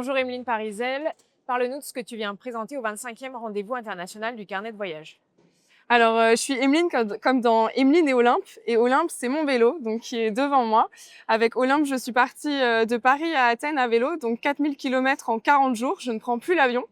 Bonjour Emeline Parizel, parle-nous de ce que tu viens présenter au 25e rendez-vous international du carnet de voyage. Je suis Emeline comme dans Emeline et Olympe. Et Olympe, c'est mon vélo, donc qui est devant moi. Avec Olympe, je suis partie de Paris à Athènes à vélo, donc 4000 kilomètres en 40 jours. Je ne prends plus l'avion.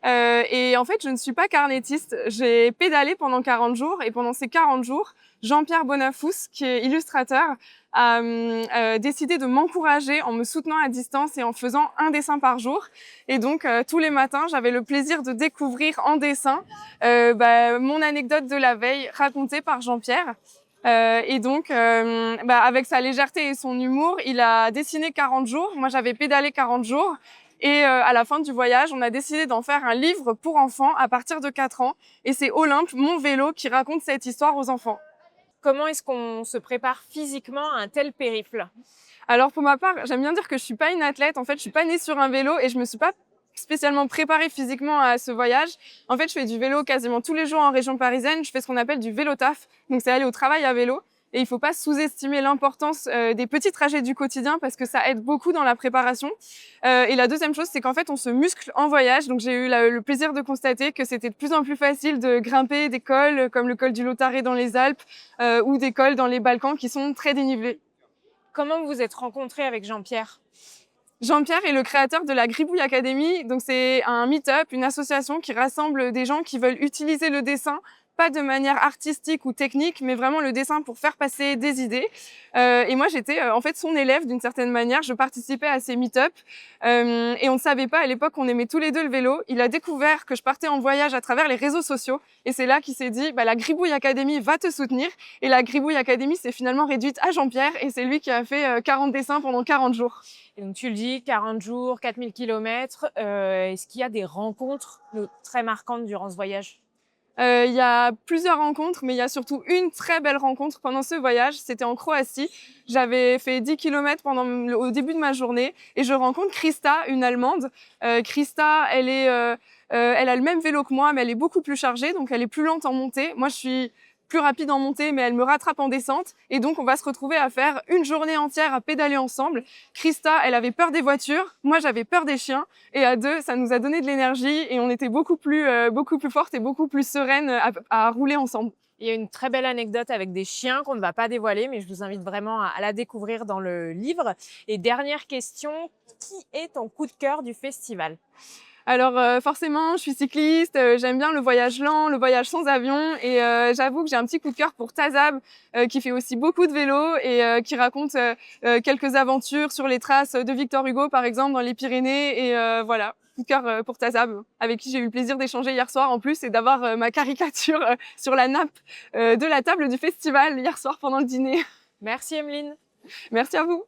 Et en fait, je ne suis pas carnettiste. J'ai pédalé pendant 40 jours et pendant ces 40 jours, Jean-Pierre Bonafous, qui est illustrateur, a décidé de m'encourager en me soutenant à distance et en faisant un dessin par jour. Et donc, tous les matins, j'avais le plaisir de découvrir en dessin mon anecdote de la veille racontée par Jean-Pierre. Avec sa légèreté et son humour, il a dessiné 40 jours. Moi, j'avais pédalé 40 jours. Et à la fin du voyage, on a décidé d'en faire un livre pour enfants à partir de 4 ans. Et c'est Olympe, mon vélo, qui raconte cette histoire aux enfants. Comment est-ce qu'on se prépare physiquement à un tel périple? Alors pour ma part, j'aime bien dire que je suis pas une athlète. En fait, je suis pas née sur un vélo et je me suis pas spécialement préparée physiquement à ce voyage. En fait, je fais du vélo quasiment tous les jours en région parisienne. Je fais ce qu'on appelle du vélo taf. Donc c'est aller au travail à vélo. Et il faut pas sous-estimer l'importance des petits trajets du quotidien parce que ça aide beaucoup dans la préparation. Et la deuxième chose, c'est qu'en fait, on se muscle en voyage. Donc j'ai eu le plaisir de constater que c'était de plus en plus facile de grimper des cols comme le col du Lautaret dans les Alpes ou des cols dans les Balkans qui sont très dénivelés. Comment vous vous êtes rencontré avec Jean-Pierre? Jean-Pierre est le créateur de la Gribouille Academy. Donc, c'est un meet-up, une association qui rassemble des gens qui veulent utiliser le dessin, pas de manière artistique ou technique, mais vraiment le dessin pour faire passer des idées. Et moi, j'étais en fait son élève d'une certaine manière. Je participais à ces meet-up et on ne savait pas à l'époque qu'on aimait tous les deux le vélo. Il a découvert que je partais en voyage à travers les réseaux sociaux et c'est là qu'il s'est dit la Gribouille Academy va te soutenir. Et la Gribouille Academy s'est finalement réduite à Jean-Pierre et c'est lui qui a fait 40 dessins pendant 40 jours. Et donc tu le dis, 40 jours, 4000 kilomètres. Est-ce qu'il y a des rencontres très marquantes durant ce voyage? Il y a plusieurs rencontres, mais il y a surtout une très belle rencontre pendant ce voyage. C'était en Croatie. J'avais fait 10 kilomètres au début de ma journée et je rencontre Christa, une Allemande. Christa, elle a le même vélo que moi, mais elle est beaucoup plus chargée, donc elle est plus lente en montée. Moi, je suis plus rapide en montée, mais elle me rattrape en descente. Et donc, on va se retrouver à faire une journée entière à pédaler ensemble. Christa, elle avait peur des voitures. Moi, j'avais peur des chiens. Et à deux, ça nous a donné de l'énergie et on était beaucoup plus fortes et beaucoup plus sereines à rouler ensemble. Il y a une très belle anecdote avec des chiens qu'on ne va pas dévoiler, mais je vous invite vraiment à la découvrir dans le livre. Et dernière question, qui est ton coup de cœur du festival? Alors forcément, je suis cycliste, j'aime bien le voyage lent, le voyage sans avion et j'avoue que j'ai un petit coup de cœur pour Tazab qui fait aussi beaucoup de vélo et qui raconte quelques aventures sur les traces de Victor Hugo par exemple dans les Pyrénées et voilà, coup de cœur pour Tazab avec qui j'ai eu le plaisir d'échanger hier soir en plus et d'avoir ma caricature sur la nappe de la table du festival hier soir pendant le dîner. Merci Emeline. Merci à vous.